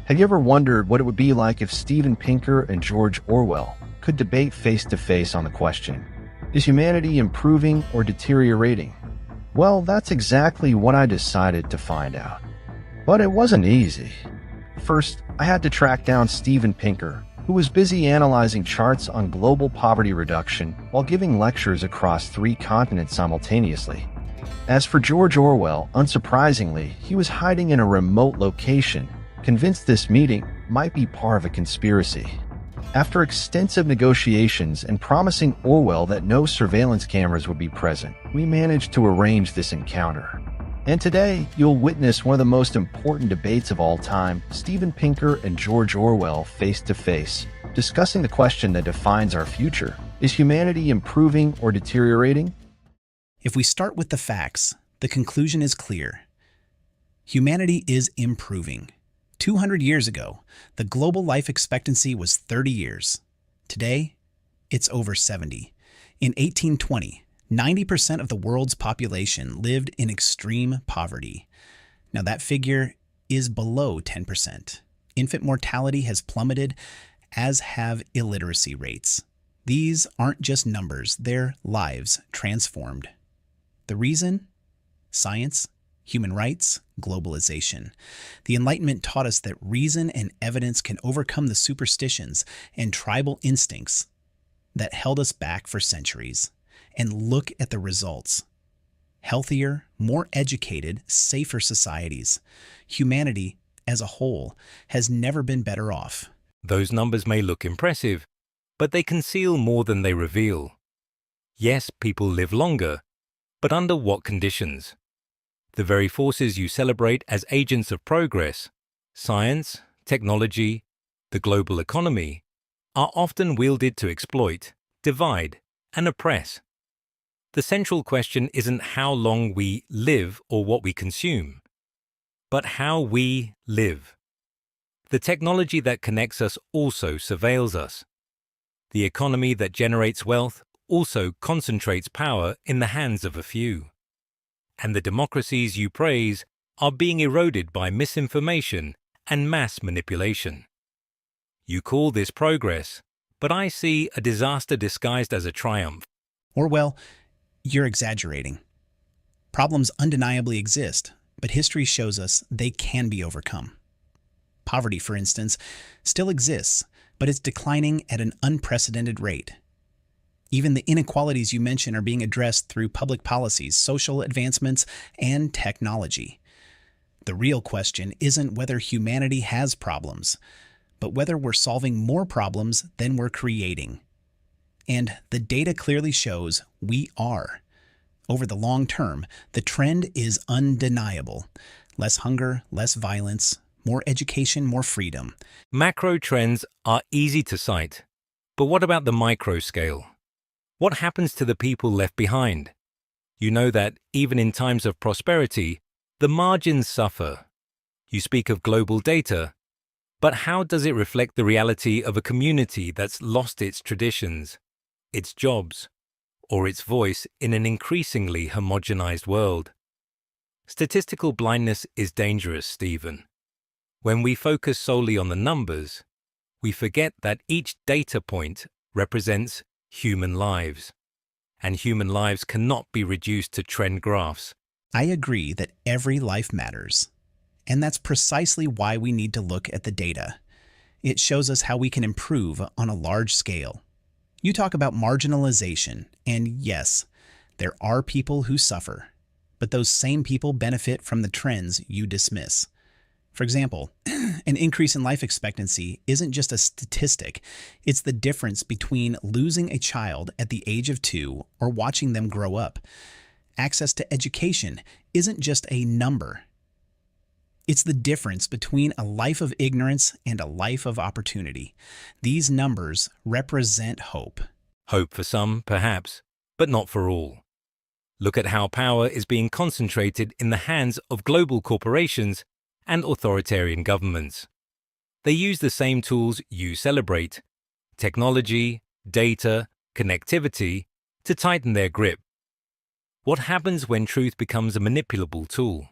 Have you ever wondered what it would be like if Steven Pinker and George Orwell could debate face-to-face on the question, is humanity improving or deteriorating? Well, that's exactly what I decided to find out. But it wasn't easy. First, I had to track down Steven Pinker, who was busy analyzing charts on global poverty reduction while giving lectures across 3 continents simultaneously. As for George Orwell, unsurprisingly, he was hiding in a remote location, convinced this meeting might be part of a conspiracy. After extensive negotiations and promising Orwell that no surveillance cameras would be present, we managed to arrange this encounter. And today, you'll witness one of the most important debates of all time, Steven Pinker and George Orwell face to face, discussing the question that defines our future. Is humanity improving or deteriorating? If we start with the facts, the conclusion is clear. Humanity is improving. 200 years ago, the global life expectancy was 30 years. Today, it's over 70. In 1820, 90% of the world's population lived in extreme poverty. Now that figure is below 10%. Infant mortality has plummeted, as have illiteracy rates. These aren't just numbers, they're lives transformed. The reason? Science, human rights, globalization. The Enlightenment taught us that reason and evidence can overcome the superstitions and tribal instincts that held us back for centuries. And look at the results. Healthier, more educated, safer societies. Humanity, as a whole, has never been better off. Those numbers may look impressive, but they conceal more than they reveal. Yes, people live longer, but under what conditions? The very forces you celebrate as agents of progress, science, technology, the global economy, are often wielded to exploit, divide, and oppress. The central question isn't how long we live or what we consume, but how we live. The technology that connects us also surveils us. The economy that generates wealth also concentrates power in the hands of a few. And the democracies you praise are being eroded by misinformation and mass manipulation. You call this progress, but I see a disaster disguised as a triumph. Orwell, you're exaggerating. Problems undeniably exist, but history shows us they can be overcome. Poverty, for instance, still exists, but it's declining at an unprecedented rate. Even the inequalities you mention are being addressed through public policies, social advancements, and technology. The real question isn't whether humanity has problems, but whether we're solving more problems than we're creating. And the data clearly shows we are. Over the long term, the trend is undeniable. Less hunger, less violence, more education, more freedom. Macro trends are easy to cite, but what about the micro scale? What happens to the people left behind? You know that, even in times of prosperity, the margins suffer. You speak of global data, but how does it reflect the reality of a community that's lost its traditions, its jobs, or its voice in an increasingly homogenized world? Statistical blindness is dangerous, Stephen. When we focus solely on the numbers, we forget that each data point represents human lives, and human lives cannot be reduced to trend graphs. I agree that every life matters, and that's precisely why we need to look at the data. It shows us how we can improve on a large scale. You talk about marginalization, and yes, there are people who suffer, but those same people benefit from the trends you dismiss. For example, an increase in life expectancy isn't just a statistic, it's the difference between losing a child at the age of 2 or watching them grow up. Access to education isn't just a number. It's the difference between a life of ignorance and a life of opportunity. These numbers represent hope. Hope for some, perhaps, but not for all. Look at how power is being concentrated in the hands of global corporations and authoritarian governments. They use the same tools you celebrate, technology, data, connectivity, to tighten their grip. What happens when truth becomes a manipulable tool?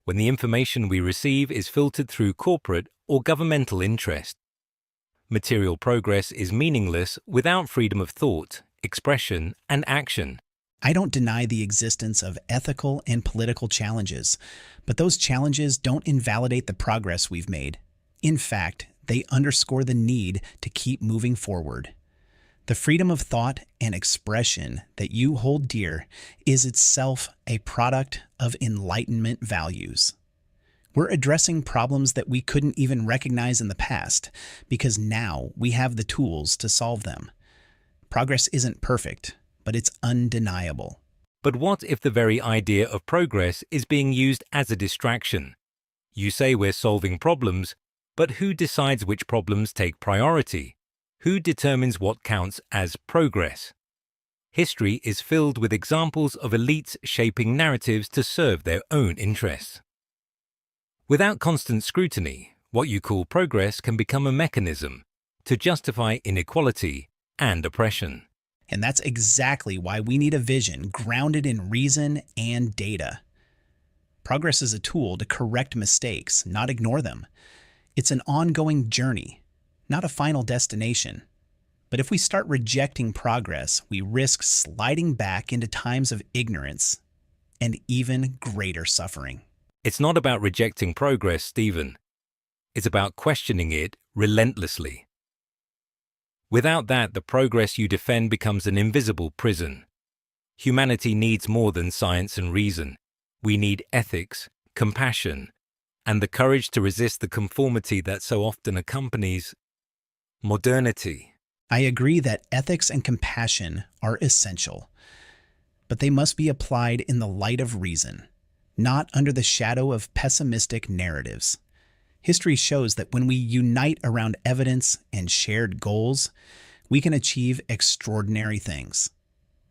when the information we receive is filtered through corporate or governmental interest. Material progress is meaningless without freedom of thought, expression, and action. I don't deny the existence of ethical and political challenges, but those challenges don't invalidate the progress we've made. In fact, they underscore the need to keep moving forward. The freedom of thought and expression that you hold dear is itself a product of Enlightenment values. We're addressing problems that we couldn't even recognize in the past because now we have the tools to solve them. Progress isn't perfect, but it's undeniable. But what if the very idea of progress is being used as a distraction? You say we're solving problems, but who decides which problems take priority? Who determines what counts as progress? History is filled with examples of elites shaping narratives to serve their own interests. Without constant scrutiny, what you call progress can become a mechanism to justify inequality and oppression. And that's exactly why we need a vision grounded in reason and data. Progress is a tool to correct mistakes, not ignore them. It's an ongoing journey, not a final destination. But if we start rejecting progress, we risk sliding back into times of ignorance and even greater suffering. It's not about rejecting progress, Stephen. It's about questioning it relentlessly. Without that, the progress you defend becomes an invisible prison. Humanity needs more than science and reason. We need ethics, compassion, and the courage to resist the conformity that so often accompanies modernity. I agree that ethics and compassion are essential, but they must be applied in the light of reason, not under the shadow of pessimistic narratives. History shows that when we unite around evidence and shared goals, we can achieve extraordinary things.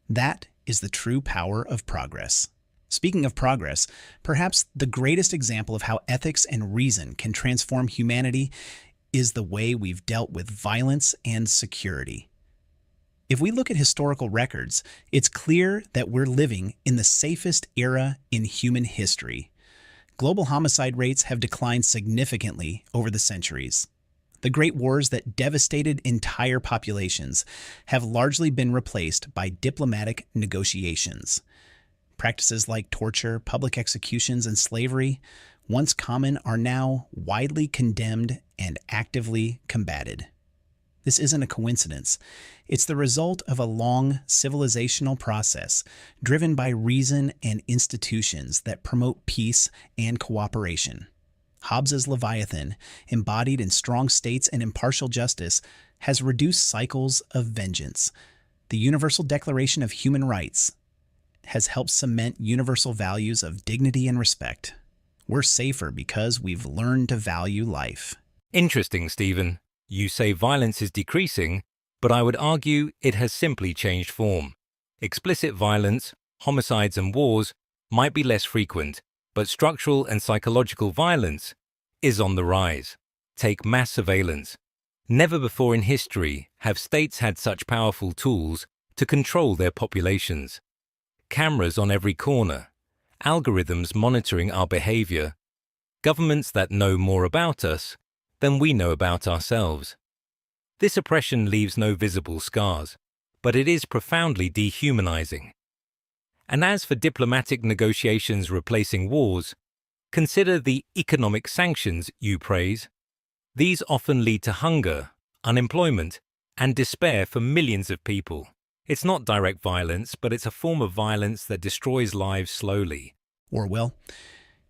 That is the true power of progress. Speaking of progress, perhaps the greatest example of how ethics and reason can transform humanity is the way we've dealt with violence and security. If we look at historical records, it's clear that we're living in the safest era in human history. Global homicide rates have declined significantly over the centuries. The great wars that devastated entire populations have largely been replaced by diplomatic negotiations. Practices like torture, public executions, and slavery, once common, are now widely condemned and actively combated. This isn't a coincidence. It's the result of a long civilizational process driven by reason and institutions that promote peace and cooperation. Hobbes's Leviathan, embodied in strong states and impartial justice, has reduced cycles of vengeance. The Universal Declaration of Human Rights has helped cement universal values of dignity and respect. We're safer because we've learned to value life. Interesting, Stephen. You say violence is decreasing, but I would argue it has simply changed form. Explicit violence, homicides and wars might be less frequent, but structural and psychological violence is on the rise. Take mass surveillance. Never before in history have states had such powerful tools to control their populations. Cameras on every corner, algorithms monitoring our behavior, governments that know more about us than we know about ourselves. This oppression leaves no visible scars, but it is profoundly dehumanizing. And as for diplomatic negotiations replacing wars, consider the economic sanctions you praise. These often lead to hunger, unemployment, and despair for millions of people. It's not direct violence, but it's a form of violence that destroys lives slowly. Orwell,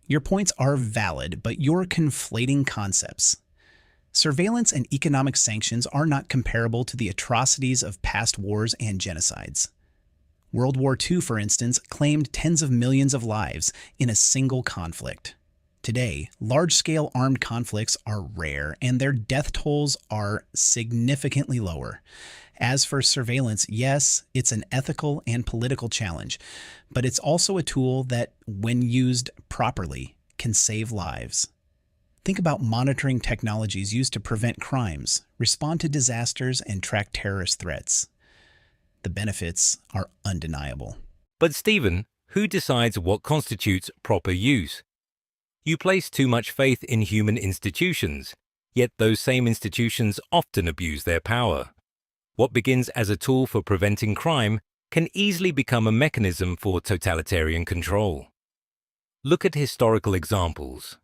your points are valid, but you're conflating concepts. Surveillance and economic sanctions are not comparable to the atrocities of past wars and genocides. World War II, for instance, claimed tens of millions of lives in a single conflict. Today, large-scale armed conflicts are rare, and their death tolls are significantly lower. As for surveillance, yes, it's an ethical and political challenge, but it's also a tool that, when used properly, can save lives. Think about monitoring technologies used to prevent crimes, respond to disasters, and track terrorist threats. The benefits are undeniable. But Stephen, who decides what constitutes proper use? You place too much faith in human institutions, yet those same institutions often abuse their power. What begins as a tool for preventing crime can easily become a mechanism for totalitarian control. Look at historical examples.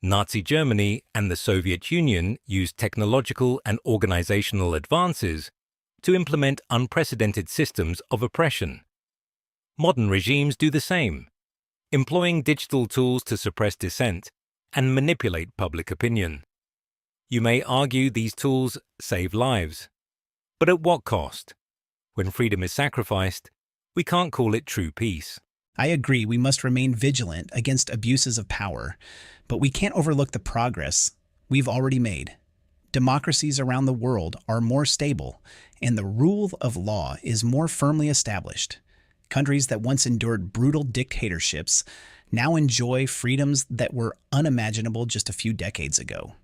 Nazi Germany and the Soviet Union used technological and organizational advances to implement unprecedented systems of oppression. Modern regimes do the same, employing digital tools to suppress dissent and manipulate public opinion. You may argue these tools save lives, but at what cost? When freedom is sacrificed, we can't call it true peace. I agree we must remain vigilant against abuses of power, but we can't overlook the progress we've already made. Democracies around the world are more stable, and the rule of law is more firmly established. Countries that once endured brutal dictatorships now enjoy freedoms that were unimaginable just a few decades ago.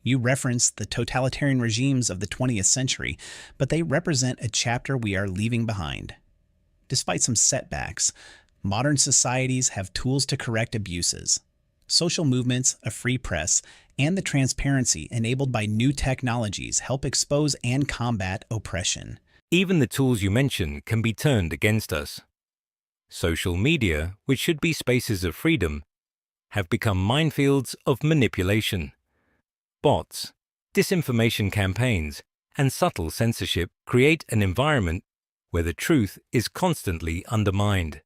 You referenced the totalitarian regimes of the 20th century, but they represent a chapter we are leaving behind. Despite some setbacks, modern societies have tools to correct abuses. Social movements, a free press, and the transparency enabled by new technologies help expose and combat oppression. Even the tools you mention can be turned against us. Social media, which should be spaces of freedom, have become minefields of manipulation. Bots, disinformation campaigns, and subtle censorship create an environment where the truth is constantly undermined.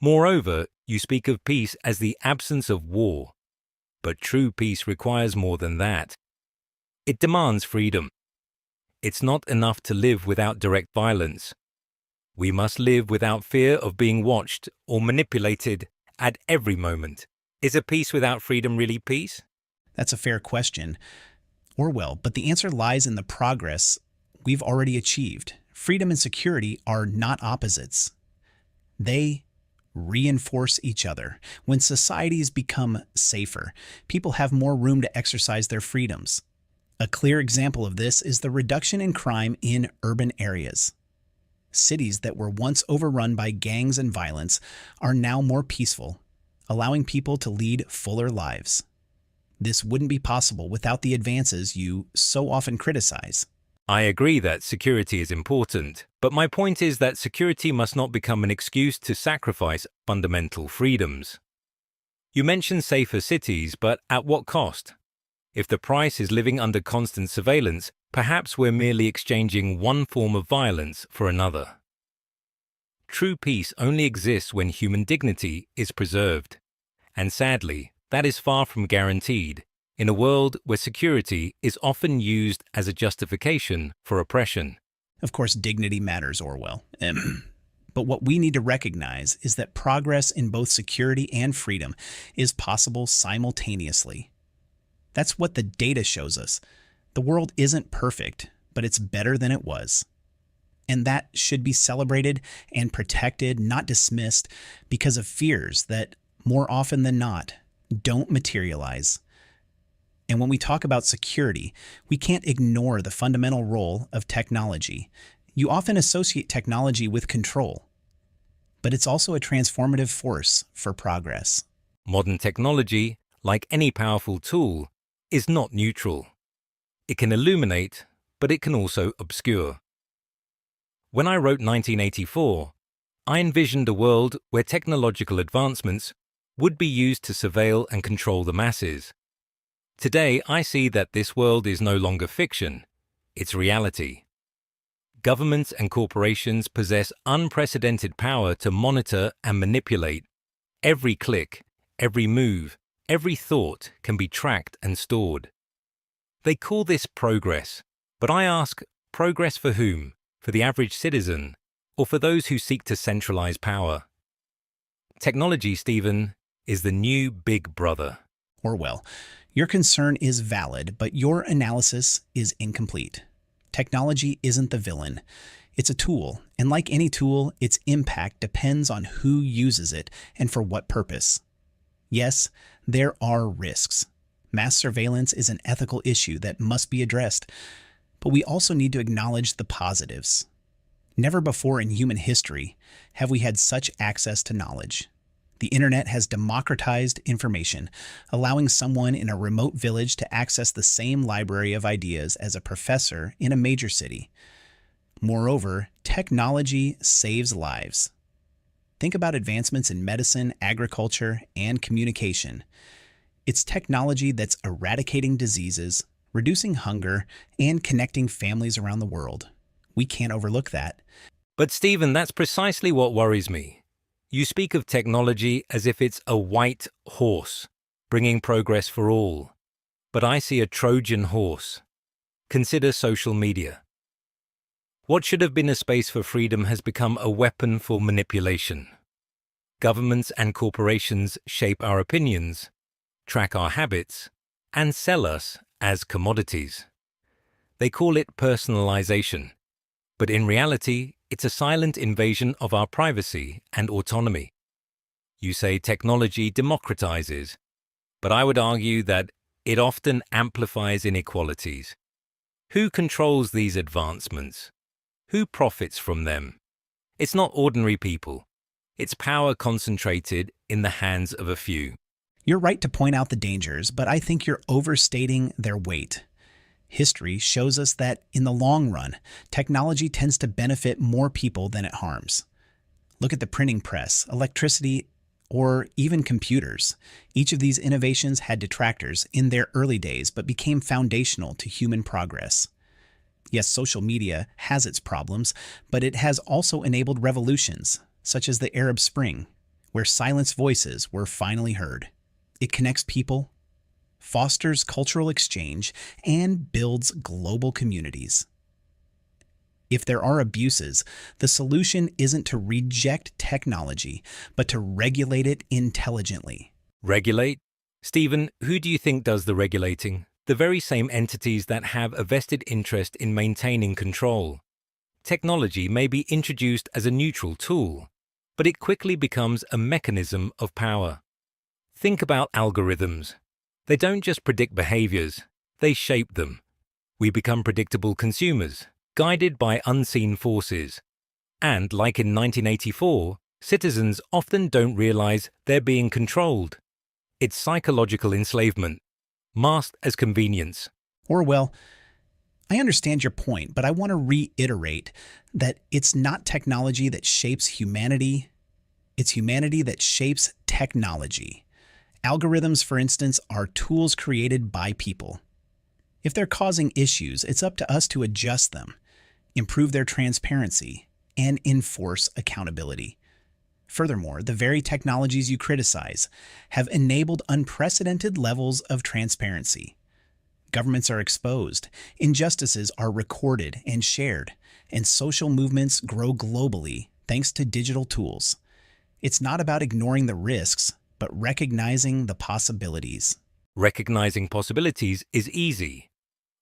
Moreover, you speak of peace as the absence of war, but true peace requires more than that. It demands freedom. It's not enough to live without direct violence. We must live without fear of being watched or manipulated at every moment. Is a peace without freedom really peace? That's a fair question, Orwell, but the answer lies in the progress we've already achieved. Freedom and security are not opposites. They reinforce each other. When societies become safer, people have more room to exercise their freedoms. A clear example of this is the reduction in crime in urban areas. Cities that were once overrun by gangs and violence are now more peaceful, allowing people to lead fuller lives. This wouldn't be possible without the advances you so often criticize. I agree that security is important, but my point is that security must not become an excuse to sacrifice fundamental freedoms. You mentioned safer cities, but at what cost? If the price is living under constant surveillance, perhaps we're merely exchanging one form of violence for another. True peace only exists when human dignity is preserved, and sadly, that is far from guaranteed in a world where security is often used as a justification for oppression. Of course, dignity matters, Orwell. But what we need to recognize is that progress in both security and freedom is possible simultaneously. That's what the data shows us. The world isn't perfect, but it's better than it was. And that should be celebrated and protected, not dismissed, because of fears that, more often than not, don't materialize. And when we talk about security, we can't ignore the fundamental role of technology. You often associate technology with control, but it's also a transformative force for progress. Modern technology, like any powerful tool, is not neutral. It can illuminate, but it can also obscure. When I wrote 1984, I envisioned a world where technological advancements would be used to surveil and control the masses. Today, I see that this world is no longer fiction, it's reality. Governments and corporations possess unprecedented power to monitor and manipulate. Every click, every move, every thought can be tracked and stored. They call this progress, but I ask, progress for whom? For the average citizen, or for those who seek to centralize power? Technology, Stephen, is the new big brother. Orwell, your concern is valid, but your analysis is incomplete. Technology isn't the villain. It's a tool, and like any tool, its impact depends on who uses it and for what purpose. Yes, there are risks. Mass surveillance is an ethical issue that must be addressed, but we also need to acknowledge the positives. Never before in human history have we had such access to knowledge. The internet has democratized information, allowing someone in a remote village to access the same library of ideas as a professor in a major city. Moreover, technology saves lives. Think about advancements in medicine, agriculture, and communication. It's technology that's eradicating diseases, reducing hunger, and connecting families around the world. We can't overlook that. But Stephen, that's precisely what worries me. You speak of technology as if it's a white horse, bringing progress for all. But I see a Trojan horse. Consider social media. What should have been a space for freedom has become a weapon for manipulation. Governments and corporations shape our opinions, track our habits, and sell us as commodities. They call it personalization, but in reality, it's a silent invasion of our privacy and autonomy. You say technology democratizes, but I would argue that it often amplifies inequalities. Who controls these advancements? Who profits from them? It's not ordinary people. It's power concentrated in the hands of a few. You're right to point out the dangers, but I think you're overstating their weight. History shows us that, in the long run, technology tends to benefit more people than it harms. Look at the printing press, electricity, or even computers. Each of these innovations had detractors in their early days, but became foundational to human progress. Yes, social media has its problems, but it has also enabled revolutions, such as the Arab Spring, where silenced voices were finally heard. It connects people, fosters cultural exchange, and builds global communities. If there are abuses, the solution isn't to reject technology, but to regulate it intelligently. Regulate? Stephen, who do you think does the regulating? The very same entities that have a vested interest in maintaining control. Technology may be introduced as a neutral tool, but it quickly becomes a mechanism of power. Think about algorithms. They don't just predict behaviors, they shape them. We become predictable consumers, guided by unseen forces. And, like in 1984, citizens often don't realize they're being controlled. It's psychological enslavement, masked as convenience. Orwell, I understand your point, but I want to reiterate that it's not technology that shapes humanity, it's humanity that shapes technology. Algorithms, for instance, are tools created by people. If they're causing issues, it's up to us to adjust them, improve their transparency, and enforce accountability. Furthermore, the very technologies you criticize have enabled unprecedented levels of transparency. Governments are exposed, injustices are recorded and shared, and social movements grow globally thanks to digital tools. It's not about ignoring the risks, but recognizing the possibilities. Recognizing possibilities is easy,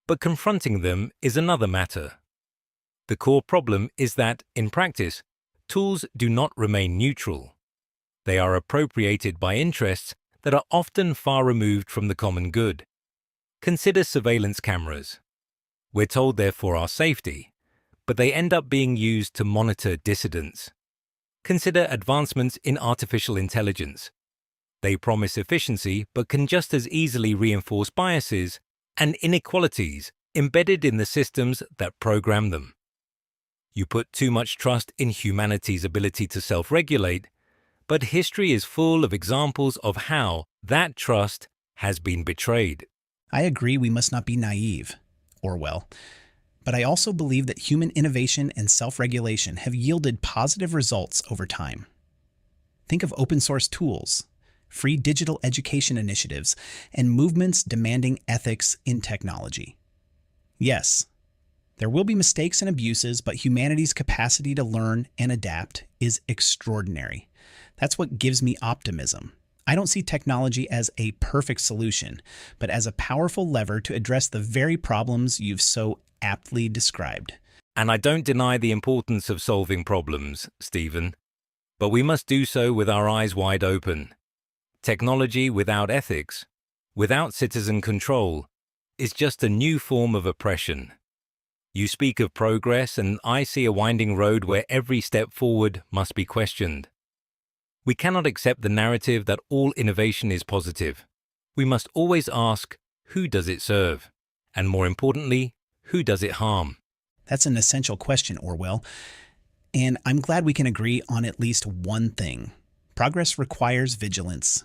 but confronting them is another matter. The core problem is that, in practice, tools do not remain neutral. They are appropriated by interests that are often far removed from the common good. Consider surveillance cameras. We're told they're for our safety, but they end up being used to monitor dissidents. Consider advancements in artificial intelligence. They promise efficiency but can just as easily reinforce biases and inequalities embedded in the systems that program them. You put too much trust in humanity's ability to self-regulate, but history is full of examples of how that trust has been betrayed. I agree we must not be naive, Orwell, but I also believe that human innovation and self-regulation have yielded positive results over time. Think of open source tools, free digital education initiatives, and movements demanding ethics in technology. Yes, there will be mistakes and abuses, but humanity's capacity to learn and adapt is extraordinary. That's what gives me optimism. I don't see technology as a perfect solution, but as a powerful lever to address the very problems you've so aptly described. And I don't deny the importance of solving problems, Stephen, but we must do so with our eyes wide open. Technology without ethics, without citizen control, is just a new form of oppression. You speak of progress, and I see a winding road where every step forward must be questioned. We cannot accept the narrative that all innovation is positive. We must always ask, who does it serve? And more importantly, who does it harm? That's an essential question, Orwell. And I'm glad we can agree on at least one thing. Progress requires vigilance,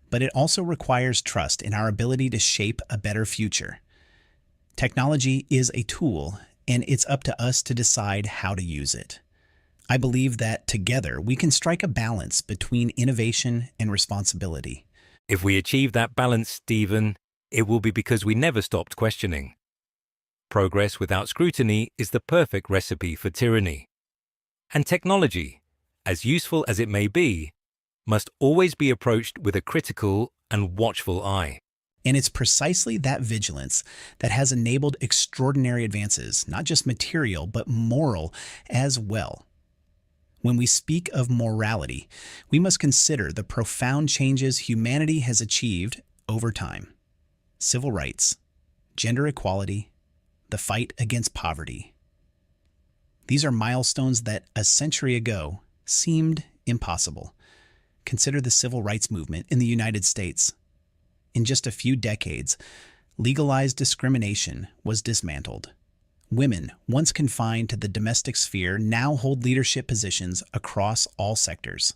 but it also requires trust in our ability to shape a better future. Technology is a tool, and it's up to us to decide how to use it. I believe that together we can strike a balance between innovation and responsibility. If we achieve that balance, Stephen, it will be because we never stopped questioning. Progress without scrutiny is the perfect recipe for tyranny. And technology, as useful as it may be, must always be approached with a critical and watchful eye. And it's precisely that vigilance that has enabled extraordinary advances, not just material, but moral as well. When we speak of morality, we must consider the profound changes humanity has achieved over time. Civil rights, gender equality, the fight against poverty. These are milestones that a century ago seemed impossible. Consider the civil rights movement in the United States. In just a few decades, legalized discrimination was dismantled. Women, once confined to the domestic sphere, now hold leadership positions across all sectors.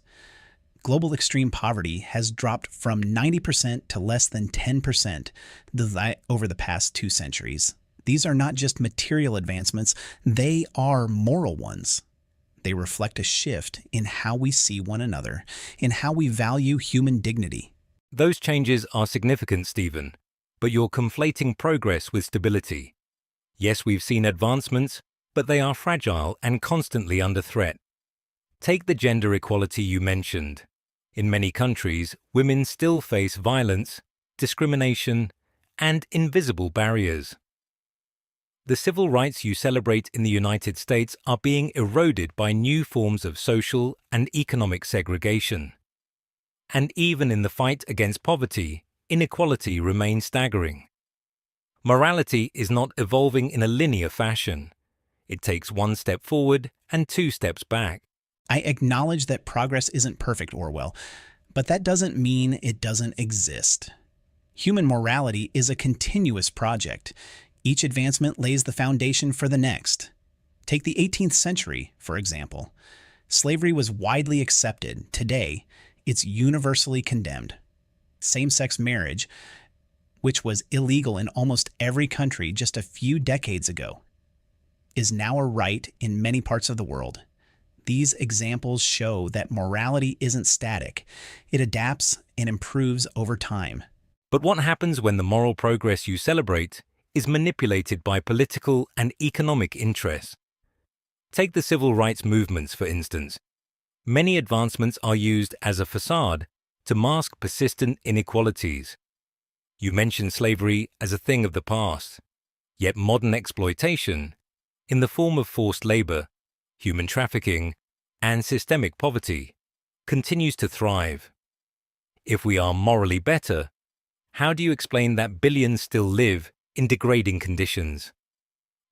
Global extreme poverty has dropped from 90% to less than 10% over the past 2 centuries. These are not just material advancements, they are moral ones. They reflect a shift in how we see one another, in how we value human dignity. Those changes are significant, Stephen, but you're conflating progress with stability. Yes, we've seen advancements, but they are fragile and constantly under threat. Take the gender equality you mentioned. In many countries, women still face violence, discrimination, and invisible barriers. The civil rights you celebrate in the United States are being eroded by new forms of social and economic segregation. And even in the fight against poverty, inequality remains staggering. Morality is not evolving in a linear fashion. It takes 1 step forward and 2 steps back. I acknowledge that progress isn't perfect, Orwell, but that doesn't mean it doesn't exist. Human morality is a continuous project. Each advancement lays the foundation for the next. Take the 18th century, for example. Slavery was widely accepted. Today, it's universally condemned. Same-sex marriage, which was illegal in almost every country just a few decades ago, is now a right in many parts of the world. These examples show that morality isn't static. It adapts and improves over time. But what happens when the moral progress you celebrate is manipulated by political and economic interests? Take the civil rights movements, for instance. Many advancements are used as a facade to mask persistent inequalities. You mentioned slavery as a thing of the past, yet modern exploitation, in the form of forced labor, human trafficking, and systemic poverty, continues to thrive. If we are morally better, how do you explain that billions still live in degrading conditions?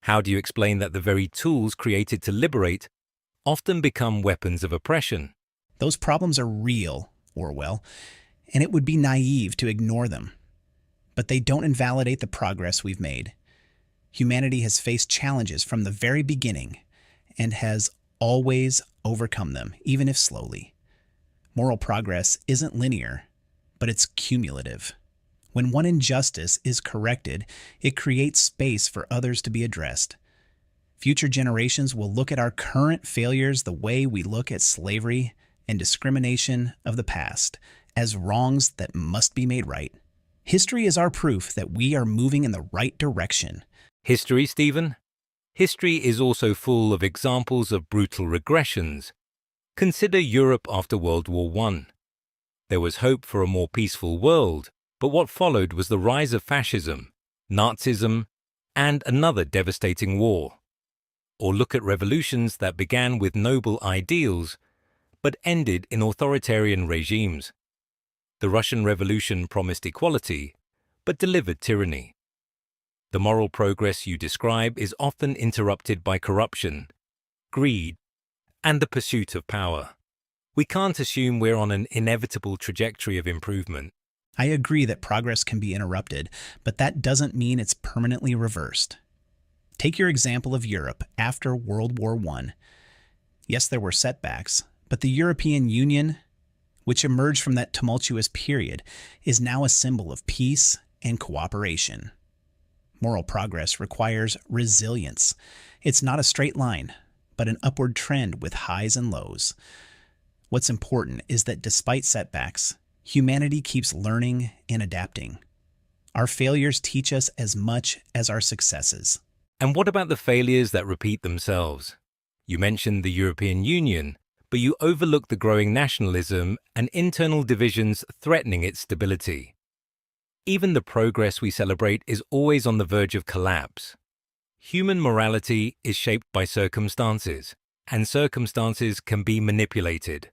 How do you explain that the very tools created to liberate often become weapons of oppression? Those problems are real, Orwell, and it would be naive to ignore them. But they don't invalidate the progress we've made. Humanity has faced challenges from the very beginning and has always overcome them, even if slowly. Moral progress isn't linear, but it's cumulative. When one injustice is corrected, it creates space for others to be addressed. Future generations will look at our current failures the way we look at slavery and discrimination of the past, as wrongs that must be made right. History is our proof that we are moving in the right direction. History, Stephen? History is also full of examples of brutal regressions. Consider Europe after World War I. There was hope for a more peaceful world, but what followed was the rise of fascism, Nazism, and another devastating war. Or look at revolutions that began with noble ideals, but ended in authoritarian regimes. The Russian Revolution promised equality, but delivered tyranny. The moral progress you describe is often interrupted by corruption, greed, and the pursuit of power. We can't assume we're on an inevitable trajectory of improvement. I agree that progress can be interrupted, but that doesn't mean it's permanently reversed. Take your example of Europe after World War I. Yes, there were setbacks, but the European Union, which emerged from that tumultuous period, is now a symbol of peace and cooperation. Moral progress requires resilience. It's not a straight line, but an upward trend with highs and lows. What's important is that despite setbacks, humanity keeps learning and adapting. Our failures teach us as much as our successes. And what about the failures that repeat themselves? You mentioned the European Union, but you overlook the growing nationalism and internal divisions threatening its stability. Even the progress we celebrate is always on the verge of collapse. Human morality is shaped by circumstances, and circumstances can be manipulated.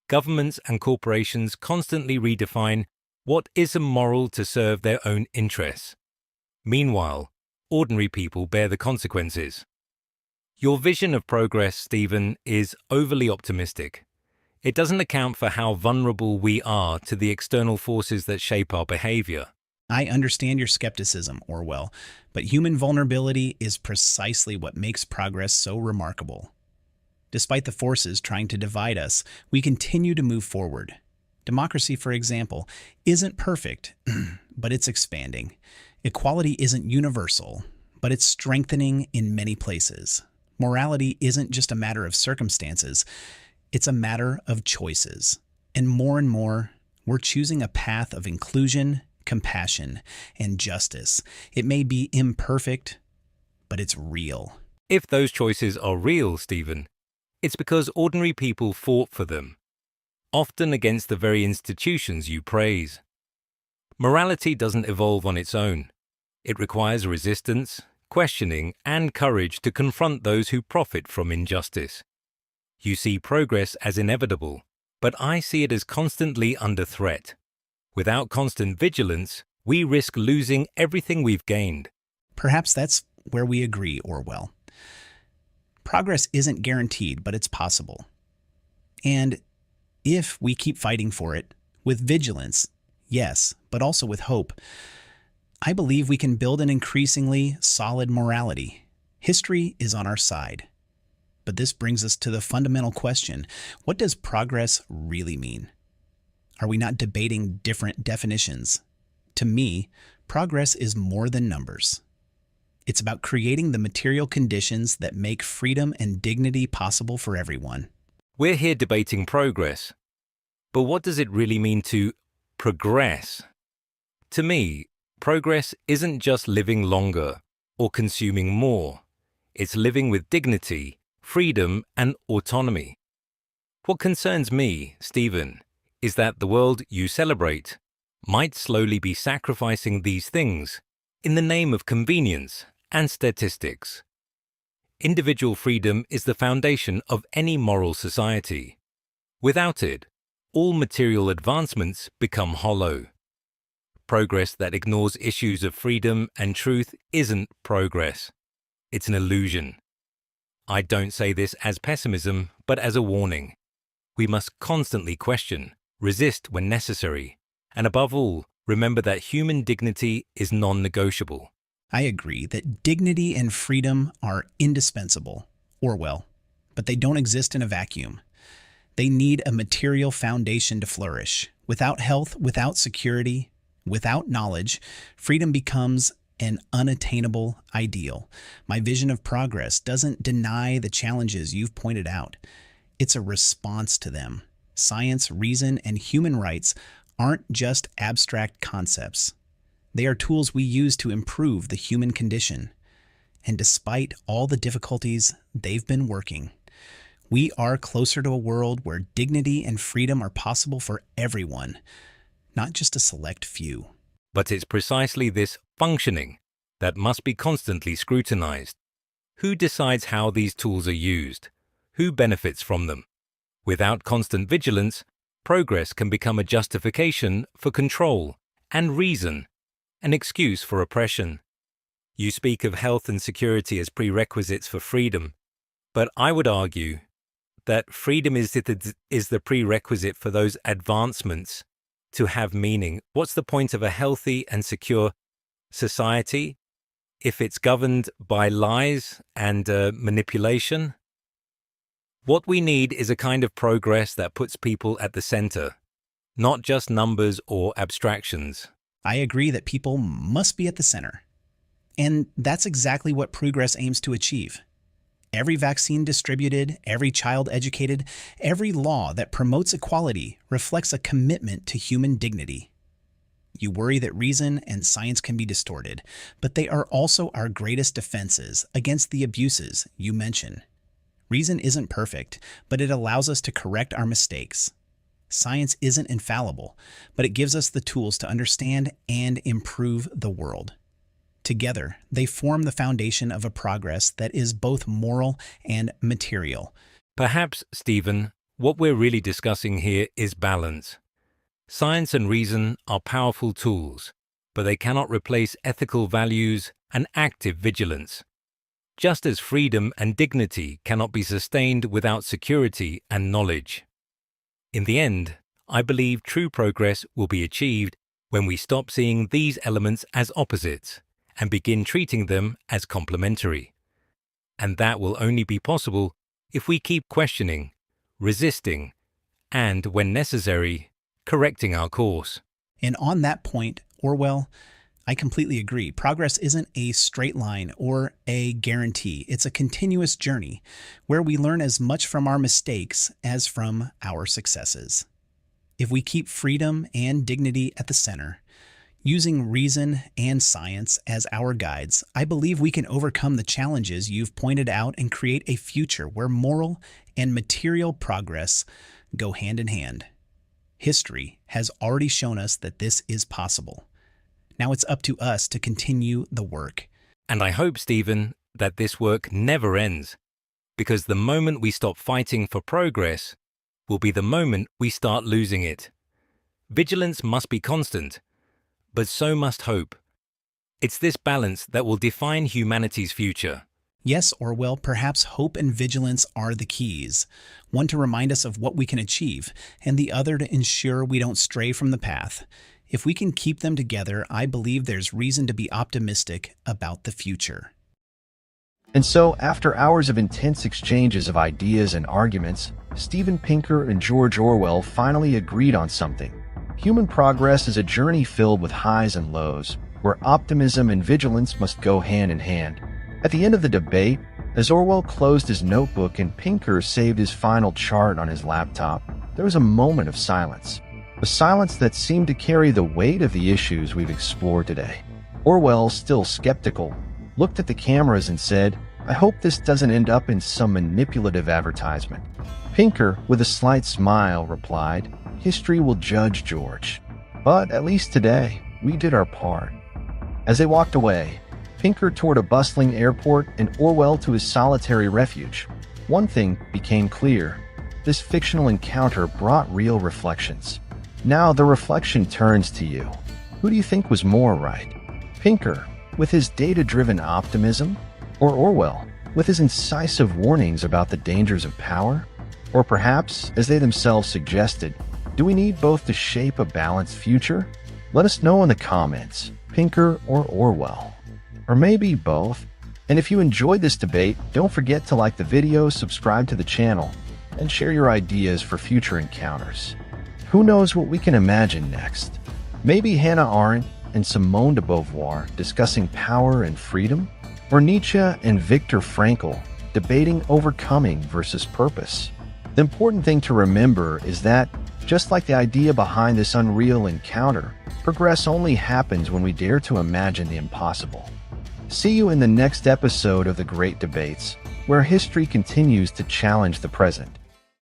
Governments and corporations constantly redefine what is immoral to serve their own interests. Meanwhile, ordinary people bear the consequences. Your vision of progress, Stephen, is overly optimistic. It doesn't account for how vulnerable we are to the external forces that shape our behavior. I understand your skepticism, Orwell, but human vulnerability is precisely what makes progress so remarkable. Despite the forces trying to divide us, we continue to move forward. Democracy, for example, isn't perfect, but it's expanding. Equality isn't universal, but it's strengthening in many places. Morality isn't just a matter of circumstances, it's a matter of choices. And more, we're choosing a path of inclusion, compassion, and justice. It may be imperfect, but it's real. If those choices are real, Stephen, it's because ordinary people fought for them, often against the very institutions you praise. Morality doesn't evolve on its own. It requires resistance, questioning, and courage to confront those who profit from injustice. You see progress as inevitable, but I see it as constantly under threat. Without constant vigilance, we risk losing everything we've gained. Perhaps that's where we agree, Orwell. Progress isn't guaranteed, but it's possible. And if we keep fighting for it, with vigilance, yes, but also with hope, I believe we can build an increasingly solid morality. History is on our side. But this brings us to the fundamental question: what does progress really mean? Are we not debating different definitions? To me, progress is more than numbers. It's about creating the material conditions that make freedom and dignity possible for everyone. We're here debating progress, but what does it really mean to progress? To me, progress isn't just living longer or consuming more. It's living with dignity, freedom, and autonomy. What concerns me, Stephen, is that the world you celebrate might slowly be sacrificing these things in the name of convenience and statistics. Individual freedom is the foundation of any moral society. Without it, all material advancements become hollow. Progress that ignores issues of freedom and truth isn't progress. It's an illusion. I don't say this as pessimism, but as a warning. We must constantly question, resist when necessary, and above all, remember that human dignity is non-negotiable. I agree that dignity and freedom are indispensable, Orwell, but they don't exist in a vacuum. They need a material foundation to flourish. Without health, without security, without knowledge, freedom becomes an unattainable ideal. My vision of progress doesn't deny the challenges you've pointed out. It's a response to them. Science, reason, and human rights aren't just abstract concepts. They are tools we use to improve the human condition. And despite all the difficulties they've been working, we are closer to a world where dignity and freedom are possible for everyone, not just a select few. But it's precisely this functioning that must be constantly scrutinized. Who decides how these tools are used? Who benefits from them? Without constant vigilance, progress can become a justification for control and reason, an excuse for oppression. You speak of health and security as prerequisites for freedom, but I would argue that freedom is the prerequisite for those advancements to have meaning. What's the point of a healthy and secure society if it's governed by lies and manipulation? What we need is a kind of progress that puts people at the center, not just numbers or abstractions. I agree that people must be at the center. And that's exactly what progress aims to achieve. Every vaccine distributed, every child educated, every law that promotes equality reflects a commitment to human dignity. You worry that reason and science can be distorted, but they are also our greatest defenses against the abuses you mention. Reason isn't perfect, but it allows us to correct our mistakes. Science isn't infallible, but it gives us the tools to understand and improve the world. Together, they form the foundation of a progress that is both moral and material. Perhaps, Stephen, what we're really discussing here is balance. Science and reason are powerful tools, but they cannot replace ethical values and active vigilance. Just as freedom and dignity cannot be sustained without security and knowledge. In the end, I believe true progress will be achieved when we stop seeing these elements as opposites and begin treating them as complementary. And that will only be possible if we keep questioning, resisting, and, when necessary, correcting our course. And on that point, Orwell, I completely agree. Progress isn't a straight line or a guarantee. It's a continuous journey where we learn as much from our mistakes as from our successes. If we keep freedom and dignity at the center, using reason and science as our guides, I believe we can overcome the challenges you've pointed out and create a future where moral and material progress go hand in hand. History has already shown us that this is possible. Now it's up to us to continue the work. And I hope, Stephen, that this work never ends, because the moment we stop fighting for progress will be the moment we start losing it. Vigilance must be constant, but so must hope. It's this balance that will define humanity's future. Yes, Orwell, perhaps hope and vigilance are the keys. One to remind us of what we can achieve, and the other to ensure we don't stray from the path. If we can keep them together, I believe there's reason to be optimistic about the future. And so, after hours of intense exchanges of ideas and arguments, Steven Pinker and George Orwell finally agreed on something. Human progress is a journey filled with highs and lows, where optimism and vigilance must go hand in hand. At the end of the debate, as Orwell closed his notebook and Pinker saved his final chart on his laptop, there was a moment of silence. A silence that seemed to carry the weight of the issues we've explored today. Orwell, still skeptical, looked at the cameras and said, "I hope this doesn't end up in some manipulative advertisement." Pinker, with a slight smile, replied, "History will judge, George. But at least today, we did our part." As they walked away, Pinker toward a bustling airport and Orwell to his solitary refuge, one thing became clear. This fictional encounter brought real reflections. Now the reflection turns to you. Who do you think was more right? Pinker, with his data-driven optimism? Or Orwell, with his incisive warnings about the dangers of power? Or perhaps, as they themselves suggested, do we need both to shape a balanced future? Let us know in the comments, Pinker or Orwell. Or maybe both. And if you enjoyed this debate, don't forget to like the video, subscribe to the channel, and share your ideas for future encounters. Who knows what we can imagine next? Maybe Hannah Arendt and Simone de Beauvoir discussing power and freedom? Or Nietzsche and Viktor Frankl debating overcoming versus purpose? The important thing to remember is that, just like the idea behind this unreal encounter, progress only happens when we dare to imagine the impossible. See you in the next episode of The Great Debates, where history continues to challenge the present.